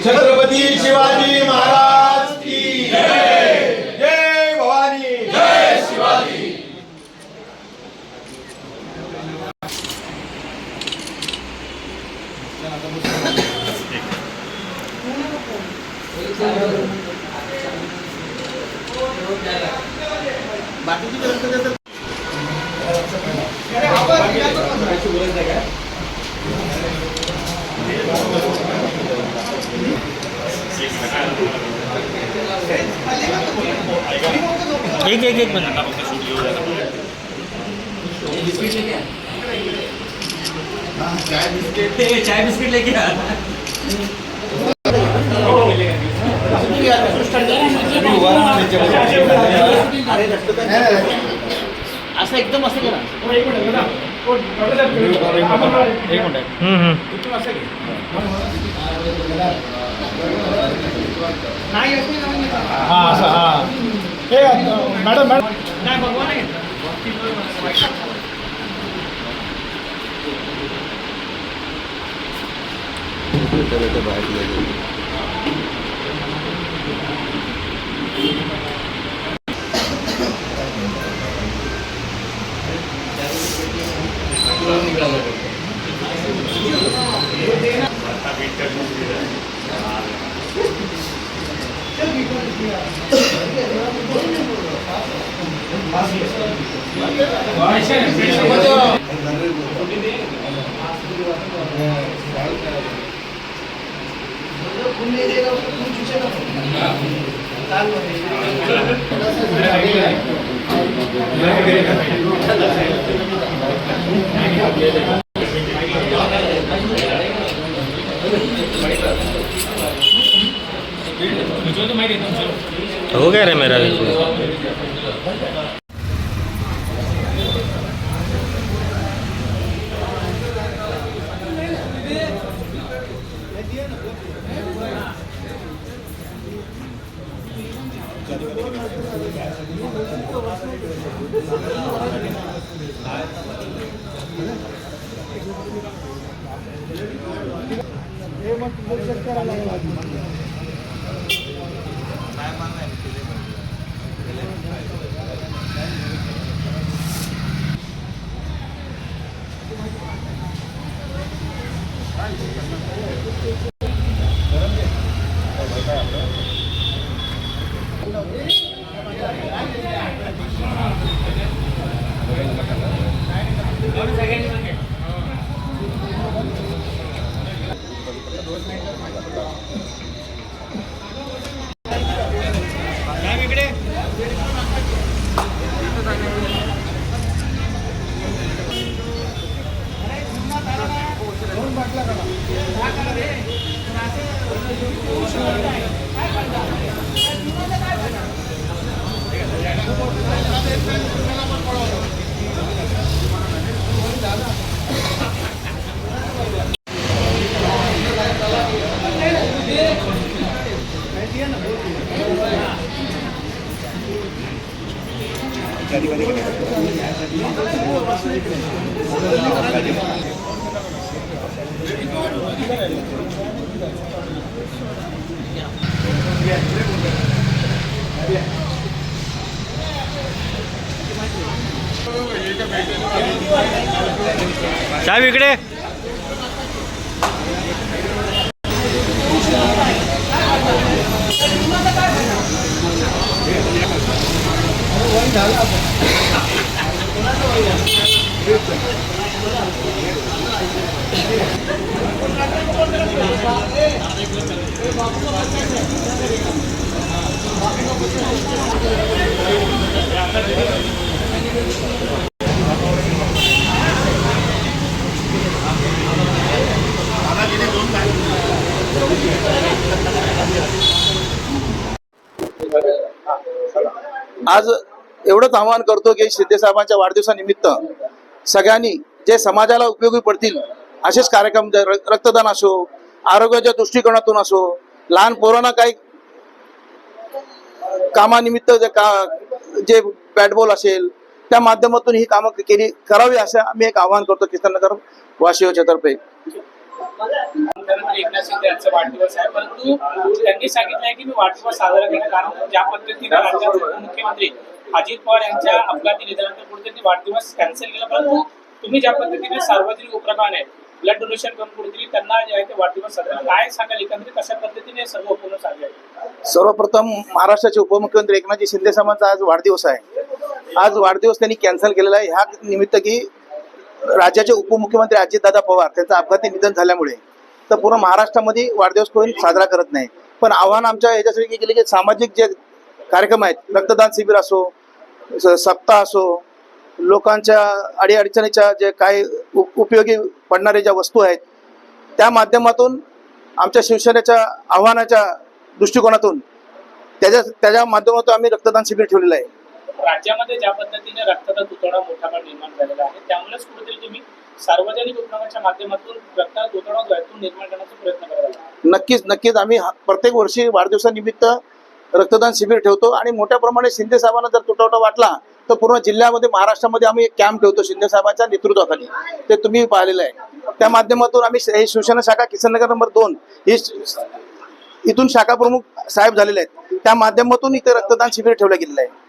छत्रपती शिवाजी महाराज की जय। जय भवानी, जय शिवाजी। एक मिनट चाय बिस्किट लेके आ। असं एकदम असं करा। एक मिनिट हाँ असं हाँ हे मॅडम मॅडम काय भगवान आहे हो गया रे मेरा साहेब इकडे आज एवढंच आवाहन करतो की शिंदे साहेबांच्या वाढदिवसानिमित्त सगळ्यांनी जे समाजाला उपयोगी पडतील असेच कार्यक्रम, रक्तदान असो, आरोग्याच्या दृष्टिकोनातून असो, लहान पोरांना काही कामानिमित्त जे बॅट बॉल असेल त्या माध्यमातून ही कामं करावी असं आम्ही एक आवाहन करतो किसननगर वासियोच्या तर्फे। मुख्यमंत्री एकनाथ शिंदे यांचा वाढदिवस आहे, परंतु त्यांनी सांगितलं आहे की मी वाढदिवस साजरा केला कारण ज्या पद्धतीने राज्याचे उपमुख्यमंत्री अजित पवार यांच्या अपघाती निधनानंतर पुढे त्यांनी वाढदिवस कॅन्सल केला, परंतु तुम्ही ज्या पद्धतीने सार्वजनिक उपक्रमाने ब्लड डोनेशन करून कुठेतरी त्यांना जे आहे ते वाढदिवस साजरा काय सांगाल एकंदरीत कशा पद्धतीने सर्व उपक्रम साजरे? सर्वप्रथम महाराष्ट्राचे उपमुख्यमंत्री एकनाथजी शिंदे साहेबांचा आज वाढदिवस आहे. आज वाढदिवस त्यांनी कॅन्सल केलेला आहे ह्या निमित्त की राज्याचे उपमुख्यमंत्री अजितदादा पवार त्यांचं अपघाती निधन झाल्यामुळे तर पूर्ण महाराष्ट्रामध्ये वाढदिवस कोणी साजरा करत नाही. पण आव्हान आमच्या याच्यासाठी केले की सामाजिक जे कार्यक्रम आहेत रक्तदान शिबिर असो सप्ताह असो लोकांच्या अडीअडचणीच्या जे काही उपयोगी पडणारे ज्या वस्तू आहेत त्या माध्यमातून आमच्या शिवसेनेच्या आव्हानाच्या दृष्टिकोनातून त्याच्या माध्यमातून आम्ही रक्तदान शिबिर ठेवलेलं आहे. राज्यामध्ये ज्या पद्धतीने रक्ताचा तुटवडा मोठा काळ निर्माण झालेला आहे त्यामुळेच कुठेतरी तुम्ही सार्वजनिक उपक्रमाच्या माध्यमातून रक्ताचा तुटवडा जो आहे तो निर्माण करण्याचा प्रयत्न करायला. नक्कीच आम्ही प्रत्येक वर्षी वाढदिवसानिमित्त रक्तदान शिबिर ठेवतो आणि मोठ्या प्रमाणात शिंदे साहेबांना जर तुटवडा वाटला तर पूर्ण जिल्ह्यामध्ये महाराष्ट्रामध्ये आम्ही एक कॅम्प ठेवतो शिंदे साहेबांच्या नेतृत्वाखाली ते तुम्ही पाहिलेलं आहे. त्या माध्यमातून आम्ही हे शिवसेना शाखा किसननगर नंबर 2 ही इथून शाखा प्रमुख साहेब झालेले आहेत त्या माध्यमातून इथे रक्तदान शिबिर ठेवलं गेलेलं आहे.